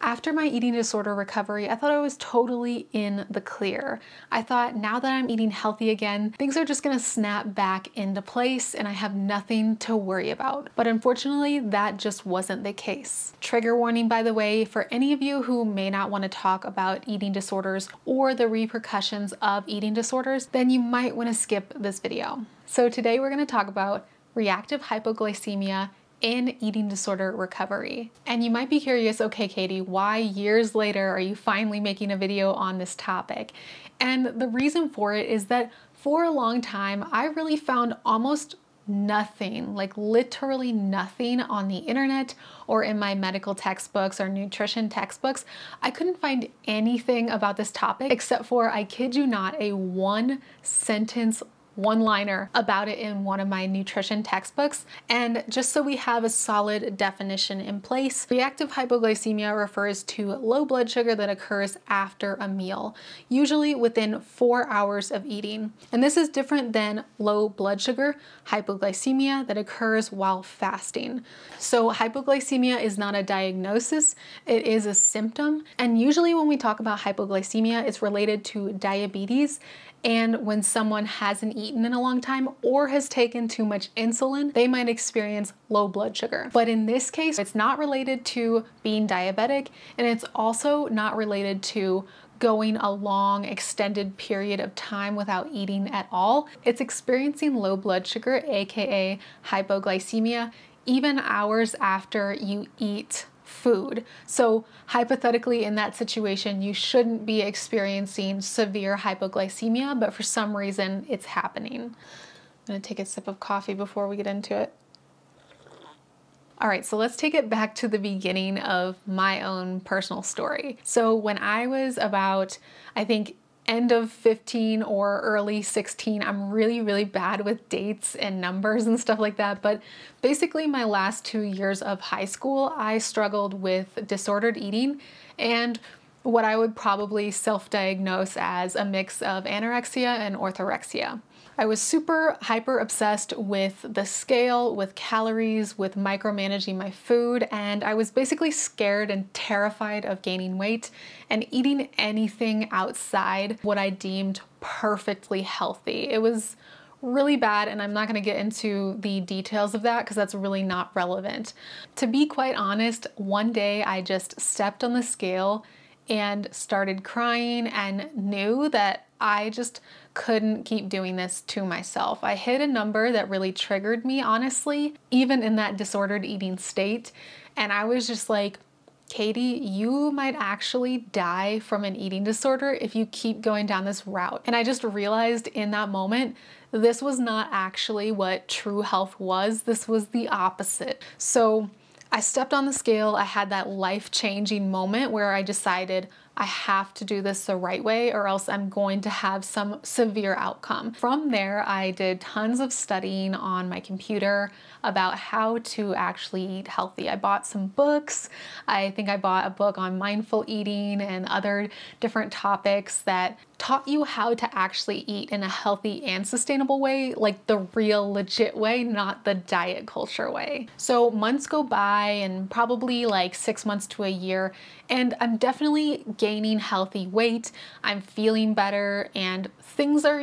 After my eating disorder recovery, I thought I was totally in the clear. I thought now that I'm eating healthy again, things are just gonna snap back into place and I have nothing to worry about. But unfortunately, that just wasn't the case. Trigger warning, by the way, for any of you who may not want to talk about eating disorders or the repercussions of eating disorders, then you might want to skip this video. So today we're going to talk about reactive hypoglycemia in eating disorder recovery. And you might be curious, okay, Katie, why years later are you finally making a video on this topic? And the reason for it is that for a long time, I really found almost nothing, like literally nothing on the internet or in my medical textbooks or nutrition textbooks. I couldn't find anything about this topic except for, I kid you not, a one-sentence one-liner about it in one of my nutrition textbooks. And just so we have a solid definition in place, reactive hypoglycemia refers to low blood sugar that occurs after a meal, usually within 4 hours of eating. And this is different than low blood sugar hypoglycemia that occurs while fasting. So hypoglycemia is not a diagnosis, it is a symptom. And usually when we talk about hypoglycemia, it's related to diabetes. And when someone hasn't eaten in a long time or has taken too much insulin, they might experience low blood sugar. But in this case, it's not related to being diabetic, and it's also not related to going a long extended period of time without eating at all. It's experiencing low blood sugar, aka hypoglycemia, even hours after you eat food. So hypothetically, in that situation, you shouldn't be experiencing severe hypoglycemia, but for some reason it's happening. I'm gonna take a sip of coffee before we get into it. All right, so let's take it back to the beginning of my own personal story. So when I was about, I think, end of 15 or early 16, I'm really bad with dates and numbers and stuff like that. But basically my last 2 years of high school, I struggled with disordered eating and what I would probably self-diagnose as a mix of anorexia and orthorexia. I was super hyper obsessed with the scale, with calories, with micromanaging my food, and I was basically scared and terrified of gaining weight and eating anything outside what I deemed perfectly healthy. It was really bad, and I'm not going to get into the details of that because that's really not relevant. To be quite honest, one day I just stepped on the scale and started crying and knew that I just couldn't keep doing this to myself. I hit a number that really triggered me, honestly, even in that disordered eating state. And I was just like, Katie, you might actually die from an eating disorder if you keep going down this route. And I just realized in that moment, this was not actually what true health was. This was the opposite. So I stepped on the scale. I had that life-changing moment where I decided I have to do this the right way or else I'm going to have some severe outcome. From there, I did tons of studying on my computer about how to actually eat healthy. I bought some books. I think I bought a book on mindful eating and other different topics that taught you how to actually eat in a healthy and sustainable way, like the real legit way, not the diet culture way. So months go by and probably like 6 months to a year, and I'm definitely gaining healthy weight. I'm feeling better and things are,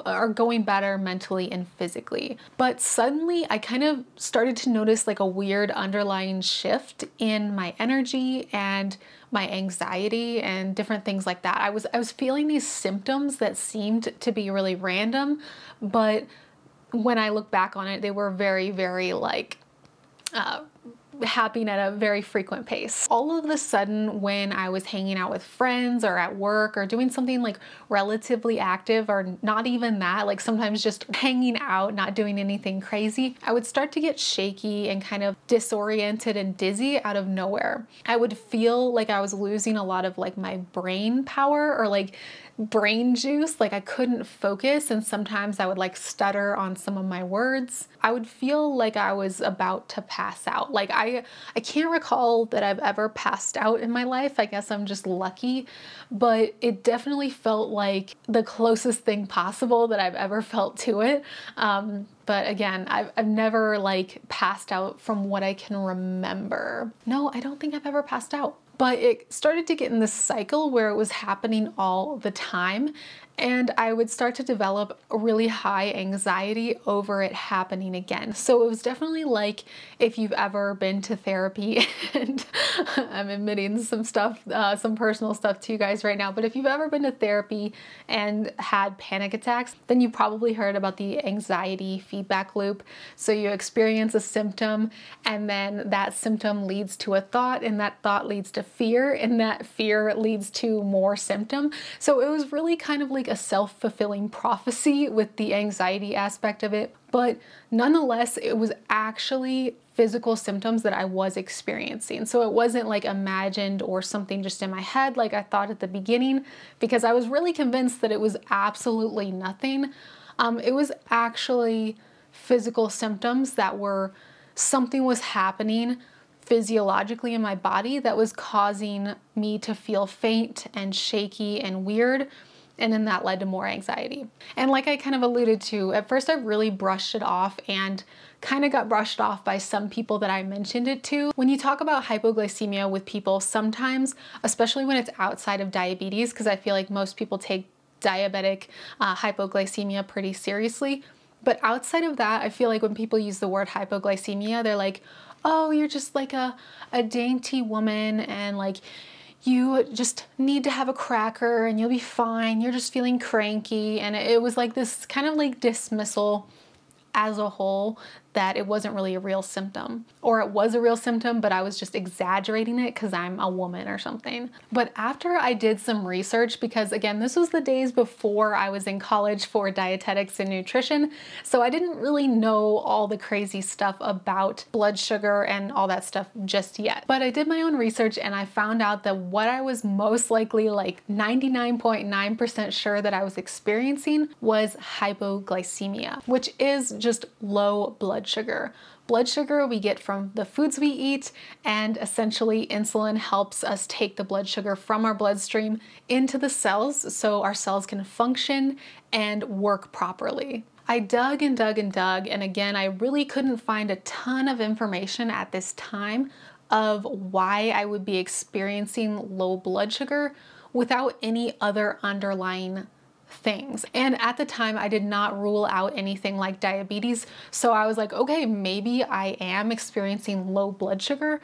are going better mentally and physically. But suddenly I kind of started to notice like a weird underlying shift in my energy and my anxiety and different things like that. I was feeling these symptoms that seemed to be really random, but when I look back on it, they were very like happening at a very frequent pace. All of a sudden, when I was hanging out with friends or at work or doing something like relatively active or not even that, like sometimes just hanging out, not doing anything crazy, I would start to get shaky and kind of disoriented and dizzy out of nowhere. I would feel like I was losing a lot of like my brain power or like brain juice, like I couldn't focus, and sometimes I would like stutter on some of my words. I would feel like I was about to pass out. Like I can't recall that I've ever passed out in my life. I guess I'm just lucky, but it definitely felt like the closest thing possible that I've ever felt to it. But again, I've never like passed out from what I can remember. No, I don't think I've ever passed out. but it started to get in this cycle where it was happening all the time. And I would start to develop a really high anxiety over it happening again. So it was definitely like if you've ever been to therapy, and I'm admitting some stuff, some personal stuff to you guys right now, but if you've ever been to therapy and had panic attacks, then you probably heard about the anxiety feedback loop. So you experience a symptom, and then that symptom leads to a thought, and that thought leads to fear, and that fear leads to more symptom. So it was really kind of like a self-fulfilling prophecy with the anxiety aspect of it. But nonetheless, it was actually physical symptoms that I was experiencing. So it wasn't like imagined or something just in my head like I thought at the beginning, because I was really convinced that it was absolutely nothing. It was actually physical symptoms that were, something was happening physiologically in my body that was causing me to feel faint and shaky and weird. And then that led to more anxiety. And like I kind of alluded to, at first I really brushed it off and kind of got brushed off by some people that I mentioned it to. When you talk about hypoglycemia with people, sometimes, especially when it's outside of diabetes, because I feel like most people take diabetic hypoglycemia pretty seriously. But outside of that, I feel like when people use the word hypoglycemia, they're like, oh, you're just like a dainty woman, and like, you just need to have a cracker and you'll be fine. You're just feeling cranky. And it was like this kind of like dismissal as a whole that it wasn't really a real symptom, or it was a real symptom, but I was just exaggerating it because I'm a woman or something. But after I did some research, because again, this was the days before I was in college for dietetics and nutrition, so I didn't really know all the crazy stuff about blood sugar and all that stuff just yet. But I did my own research and I found out that what I was most likely like 99.9% sure that I was experiencing was hypoglycemia, which is just low blood sugar. Blood sugar we get from the foods we eat, and essentially insulin helps us take the blood sugar from our bloodstream into the cells so our cells can function and work properly. I dug and dug and dug, and again, I really couldn't find a ton of information at this time of why I would be experiencing low blood sugar without any other underlying things. And at the time, I did not rule out anything like diabetes. So I was like, okay, maybe I am experiencing low blood sugar,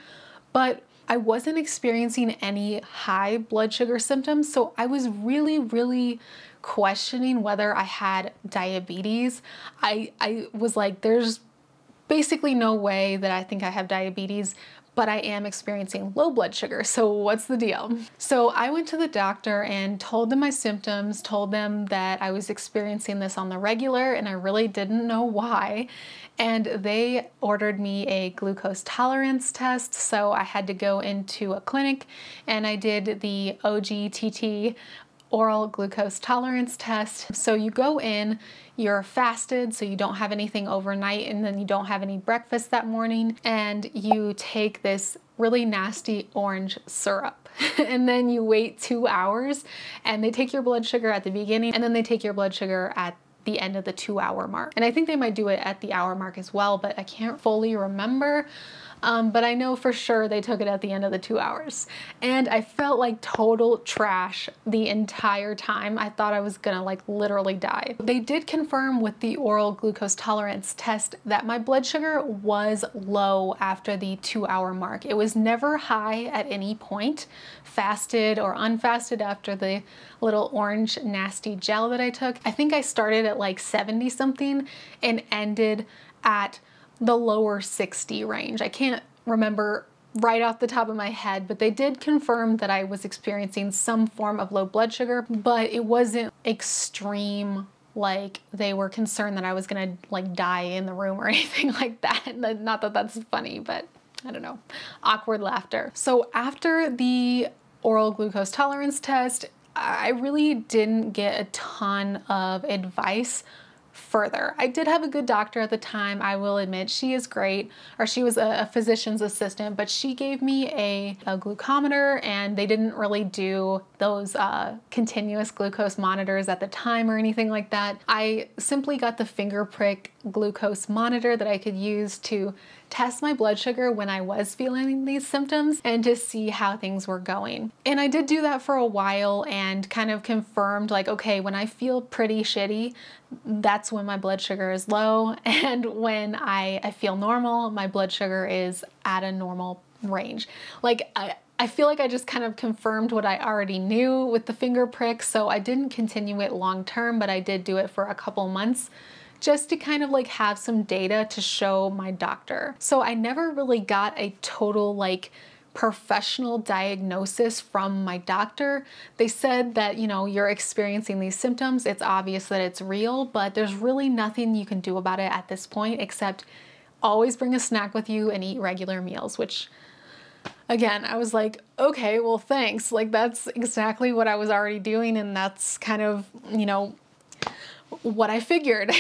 but I wasn't experiencing any high blood sugar symptoms. So I was really questioning whether I had diabetes. I was like, there's basically no way that I think I have diabetes, but I am experiencing low blood sugar. So what's the deal? So I went to the doctor and told them my symptoms, told them that I was experiencing this on the regular and I really didn't know why. And they ordered me a glucose tolerance test. So I had to go into a clinic and I did the OGTT, oral glucose tolerance test. So you go in, you're fasted, so you don't have anything overnight, and then you don't have any breakfast that morning, and you take this really nasty orange syrup. And then you wait 2 hours, and they take your blood sugar at the beginning, and then they take your blood sugar at the end of the 2-hour mark. And I think they might do it at the hour mark as well, but I can't fully remember. But I know for sure they took it at the end of the 2 hours. And I felt like total trash the entire time. I thought I was gonna like literally die. They did confirm with the oral glucose tolerance test that my blood sugar was low after the 2-hour mark. It was never high at any point, fasted or unfasted, after the little orange nasty gel that I took. I think I started at like 70 something and ended at the lower 60 range. I can't remember right off the top of my head, but they did confirm that I was experiencing some form of low blood sugar, but it wasn't extreme, like they were concerned that I was gonna like die in the room or anything like that. Not that that's funny, but I don't know, awkward laughter. So after the oral glucose tolerance test, I really didn't get a ton of advice further. I did have a good doctor at the time, I will admit. She is great, or she was a physician's assistant, but she gave me a glucometer, and they didn't really do those continuous glucose monitors at the time or anything like that. I simply got the finger prick glucose monitor that I could use to test my blood sugar when I was feeling these symptoms and to see how things were going. And I did do that for a while and kind of confirmed like, okay, when I feel pretty shitty, that's when my blood sugar is low. And when I feel normal, my blood sugar is at a normal range. Like I feel like I just kind of confirmed what I already knew with the finger prick. So I didn't continue it long term, but I did do it for a couple months just to kind of like have some data to show my doctor. So I never really got a total like professional diagnosis from my doctor. They said that, you know, you're experiencing these symptoms. It's obvious that it's real, but there's really nothing you can do about it at this point except always bring a snack with you and eat regular meals, which again, I was like, okay, well, thanks. Like that's exactly what I was already doing. And that's kind of, you know, what I figured.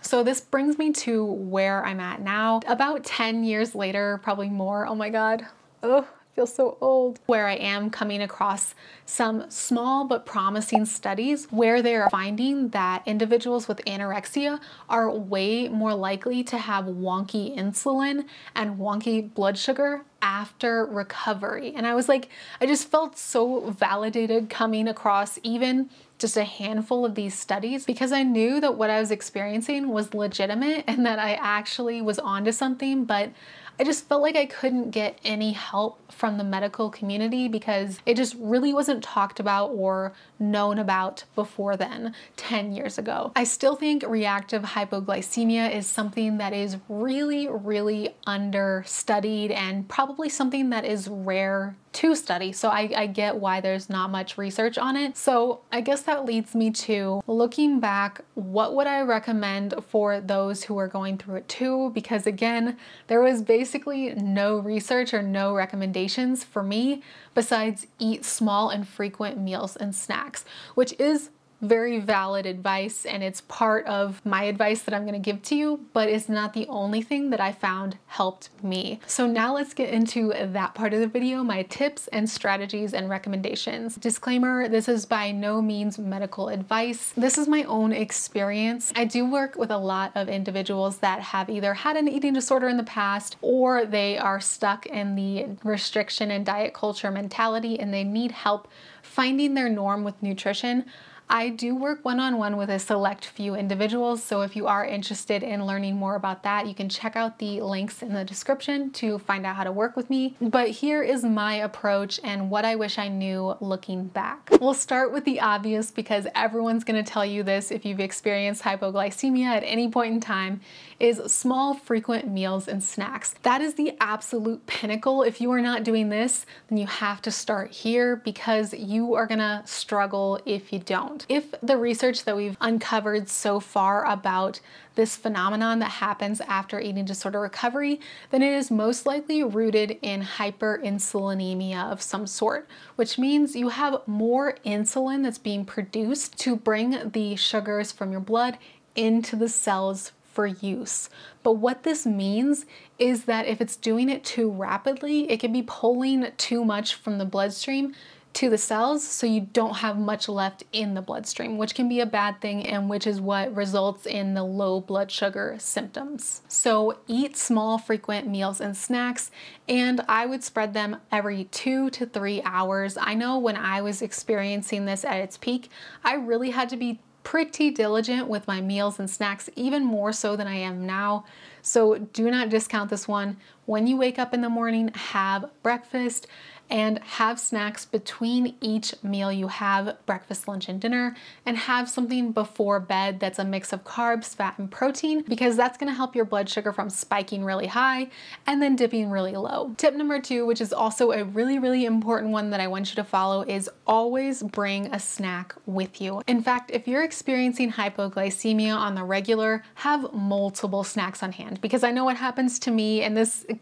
So this brings me to where I'm at now. About 10 years later, probably more. Oh my God. Oh, I feel so old. Where I am coming across some small but promising studies where they're finding that individuals with anorexia are way more likely to have wonky insulin and wonky blood sugar after recovery. And I was like, I just felt so validated coming across even just a handful of these studies because I knew that what I was experiencing was legitimate and that I actually was onto something, but I just felt like I couldn't get any help from the medical community because it just really wasn't talked about or known about before then, 10 years ago. I still think reactive hypoglycemia is something that is really, really understudied and probably something that is rare to study. So I get why there's not much research on it. So I guess that leads me to looking back, what would I recommend for those who are going through it too? Because again, there was basically no research or no recommendations for me besides eat small and frequent meals and snacks, which is very valid advice and it's part of my advice that I'm going to give to you, but it's not the only thing that I found helped me. So now let's get into that part of the video, my tips and strategies and recommendations. Disclaimer, this is by no means medical advice. This is my own experience. I do work with a lot of individuals that have either had an eating disorder in the past or they are stuck in the restriction and diet culture mentality and they need help finding their norm with nutrition. I do work one-on-one with a select few individuals, so if you are interested in learning more about that, you can check out the links in the description to find out how to work with me. But here is my approach and what I wish I knew looking back. We'll start with the obvious because everyone's gonna tell you this if you've experienced hypoglycemia at any point in time, is small, frequent meals and snacks. That is the absolute pinnacle. If you are not doing this, then you have to start here because you are gonna struggle if you don't. If the research that we've uncovered so far about this phenomenon that happens after eating disorder recovery, then it is most likely rooted in hyperinsulinemia of some sort, which means you have more insulin that's being produced to bring the sugars from your blood into the cells for use. But what this means is that if it's doing it too rapidly, it can be pulling too much from the bloodstream to the cells, so you don't have much left in the bloodstream, which can be a bad thing and which is what results in the low blood sugar symptoms. So eat small, frequent meals and snacks, and I would spread them every 2 to 3 hours. I know when I was experiencing this at its peak, I really had to be pretty diligent with my meals and snacks, even more so than I am now. So do not discount this one. When you wake up in the morning, have breakfast and have snacks between each meal you have, breakfast, lunch, and dinner, and have something before bed that's a mix of carbs, fat, and protein, because that's gonna help your blood sugar from spiking really high and then dipping really low. Tip number 2, which is also a really, really important one that I want you to follow, is always bring a snack with you. In fact, if you're experiencing hypoglycemia on the regular, have multiple snacks on hand, because I know what happens to me, and it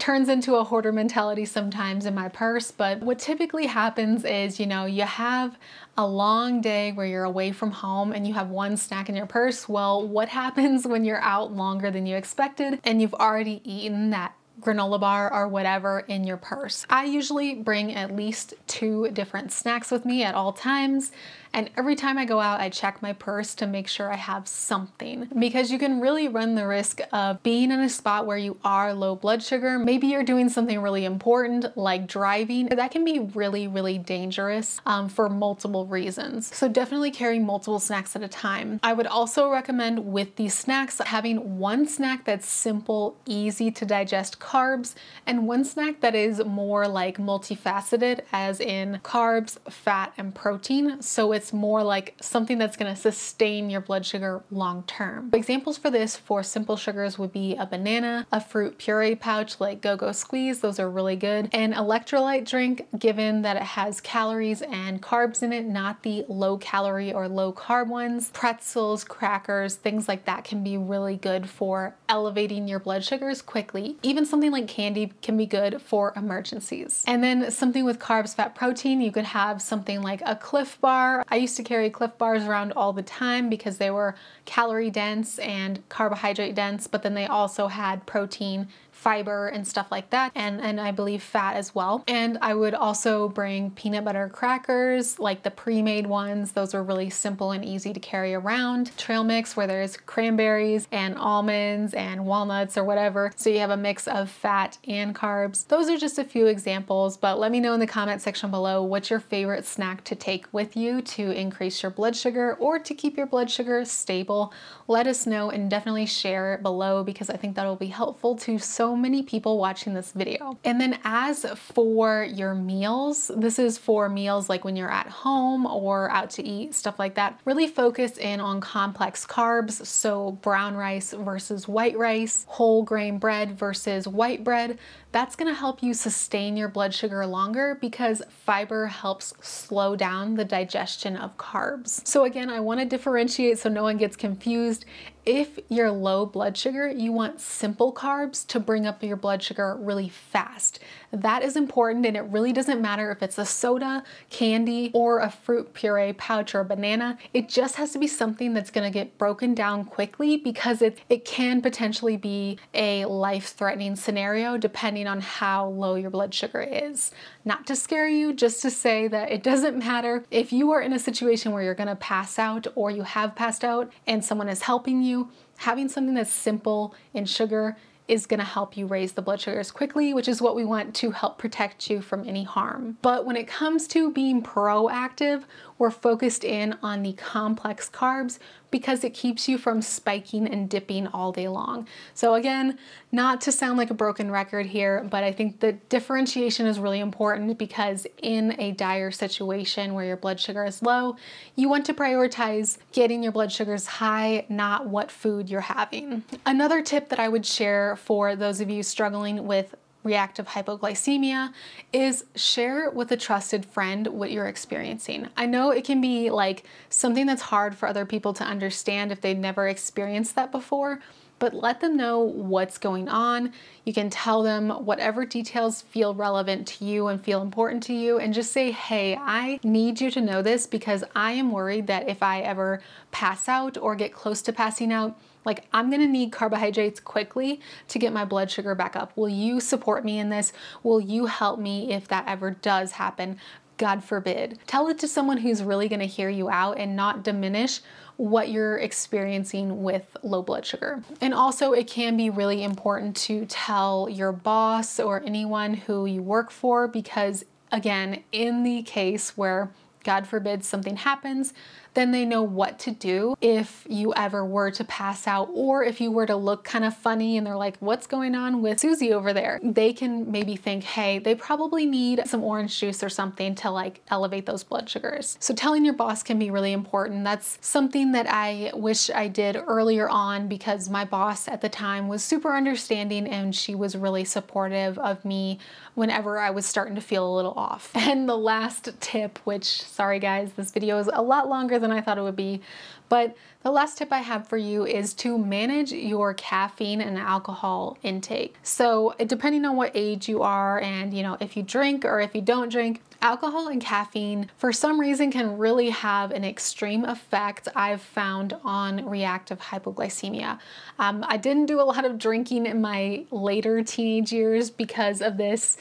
turns into a hoarder mentality sometimes in my purse, but what typically happens is, you know, you have a long day where you're away from home and you have one snack in your purse. Well, what happens when you're out longer than you expected and you've already eaten that granola bar or whatever in your purse. I usually bring at least 2 different snacks with me at all times. And every time I go out, I check my purse to make sure I have something, because you can really run the risk of being in a spot where you are low blood sugar. Maybe you're doing something really important like driving. That can be really, really dangerous for multiple reasons. So definitely carry multiple snacks at a time. I would also recommend with these snacks having one snack that's simple, easy to digest carbs, and one snack that is more like multifaceted, as in carbs, fat, and protein. So it's more like something that's going to sustain your blood sugar long term. Examples for this for simple sugars would be a banana, a fruit puree pouch like Go-Go Squeeze, those are really good, an electrolyte drink, given that it has calories and carbs in it, not the low calorie or low carb ones. Pretzels, crackers, things like that can be really good for elevating your blood sugars quickly. Even something like candy can be good for emergencies. And then something with carbs, fat, protein, you could have something like a Cliff Bar. I used to carry Cliff Bars around all the time because they were calorie dense and carbohydrate dense, but then they also had protein, fiber, and stuff like that, and I believe fat as well. And I would also bring peanut butter crackers, like the pre-made ones. Those are really simple and easy to carry around. Trail mix, where there's cranberries and almonds and walnuts or whatever, so you have a mix of fat and carbs. Those are just a few examples, but let me know in the comment section below what's your favorite snack to take with you to increase your blood sugar or to keep your blood sugar stable. Let us know, and definitely share it below, because I think that'll be helpful to so many people watching this video. And then as for your meals, this is for meals like when you're at home or out to eat, stuff like that. Really focus in on complex carbs, so brown rice versus white rice, whole grain bread versus white bread. That's gonna help you sustain your blood sugar longer, because fiber helps slow down the digestion of carbs. So again, I wanna differentiate so no one gets confused. If you're low blood sugar, you want simple carbs to bring up your blood sugar really fast. That is important, and it really doesn't matter if it's a soda, candy, or a fruit puree pouch or a banana. It just has to be something that's gonna get broken down quickly, because it can potentially be a life-threatening scenario depending on how low your blood sugar is. Not to scare you, just to say that it doesn't matter if you are in a situation where you're gonna pass out or you have passed out and someone is helping you. Having something that's simple in sugar is gonna help you raise the blood sugars quickly, which is what we want to help protect you from any harm. But when it comes to being proactive, we're focused in on the complex carbs, because it keeps you from spiking and dipping all day long. So again, not to sound like a broken record here, but I think the differentiation is really important, because in a dire situation where your blood sugar is low, you want to prioritize getting your blood sugars high, not what food you're having. Another tip that I would share for those of you struggling with reactive hypoglycemia is share with a trusted friend what you're experiencing. I know it can be like something that's hard for other people to understand if they've never experienced that before, but let them know what's going on. You can tell them whatever details feel relevant to you and feel important to you, and just say, hey, I need you to know this, because I am worried that if I ever pass out or get close to passing out, like, I'm gonna need carbohydrates quickly to get my blood sugar back up. Will you support me in this? Will you help me if that ever does happen? God forbid. Tell it to someone who's really gonna hear you out and not diminish what you're experiencing with low blood sugar. And also, it can be really important to tell your boss or anyone who you work for, because again, in the case where, God forbid, something happens, then they know what to do if you ever were to pass out, or if you were to look kind of funny and they're like, what's going on with Susie over there? They can maybe think, hey, they probably need some orange juice or something to like elevate those blood sugars. So telling your boss can be really important. That's something that I wish I did earlier on, because my boss at the time was super understanding, and she was really supportive of me whenever I was starting to feel a little off. And the last tip, which Sorry guys, this video is a lot longer than I thought it would be. But the last tip I have for you is to manage your caffeine and alcohol intake. So depending on what age you are and if you drink or if you don't drink, alcohol and caffeine for some reason can really have an extreme effect I've found on reactive hypoglycemia. I didn't do a lot of drinking in my later teenage years because of this,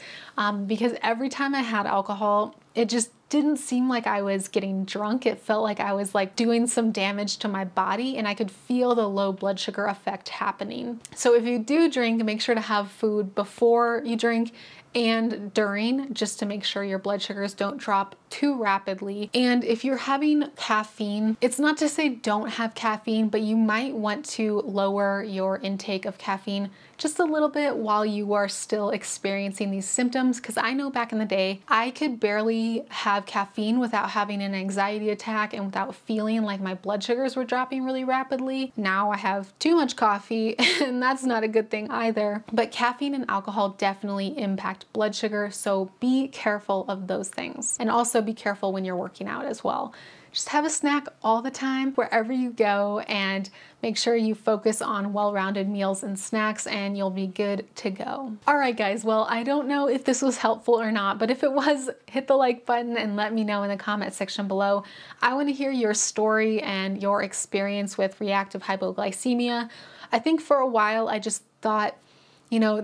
because every time I had alcohol, it just didn't seem like I was getting drunk. It felt like I was like doing some damage to my body, and I could feel the low blood sugar effect happening. So if you do drink, make sure to have food before you drink and during, just to make sure your blood sugars don't drop too rapidly. And if you're having caffeine, it's not to say don't have caffeine, but you might want to lower your intake of caffeine just a little bit while you are still experiencing these symptoms. Because I know back in the day, I could barely have caffeine without having an anxiety attack and without feeling like my blood sugars were dropping really rapidly. Now I have too much coffee and that's not a good thing either. But caffeine and alcohol definitely impact blood sugar, so be careful of those things. And also be careful when you're working out as well. Just have a snack all the time wherever you go, and make sure you focus on well-rounded meals and snacks, and you'll be good to go. All right, guys, well, I don't know if this was helpful or not, but if it was, hit the like button and let me know in the comment section below. I want to hear your story and your experience with reactive hypoglycemia. I think for a while I just thought,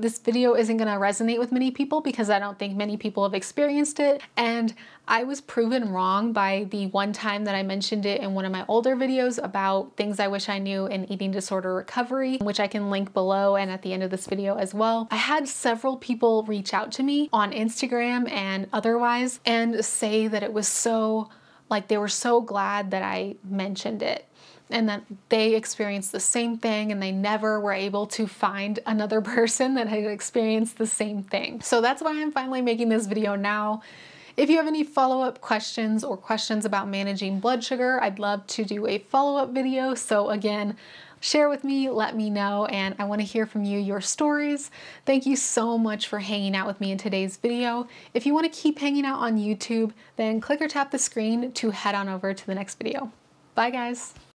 this video isn't going to resonate with many people because I don't think many people have experienced it. And I was proven wrong by the one time that I mentioned it in one of my older videos about things I wish I knew in eating disorder recovery, which I can link below and at the end of this video as well. I had several people reach out to me on Instagram and otherwise and say that it was they were so glad that I mentioned it, and that they experienced the same thing and they never were able to find another person that had experienced the same thing. So that's why I'm finally making this video now. If you have any follow-up questions or questions about managing blood sugar, I'd love to do a follow-up video. So again, share with me, let me know, and I want to hear from you, your stories. Thank you so much for hanging out with me in today's video. If you want to keep hanging out on YouTube, then click or tap the screen to head on over to the next video. Bye guys.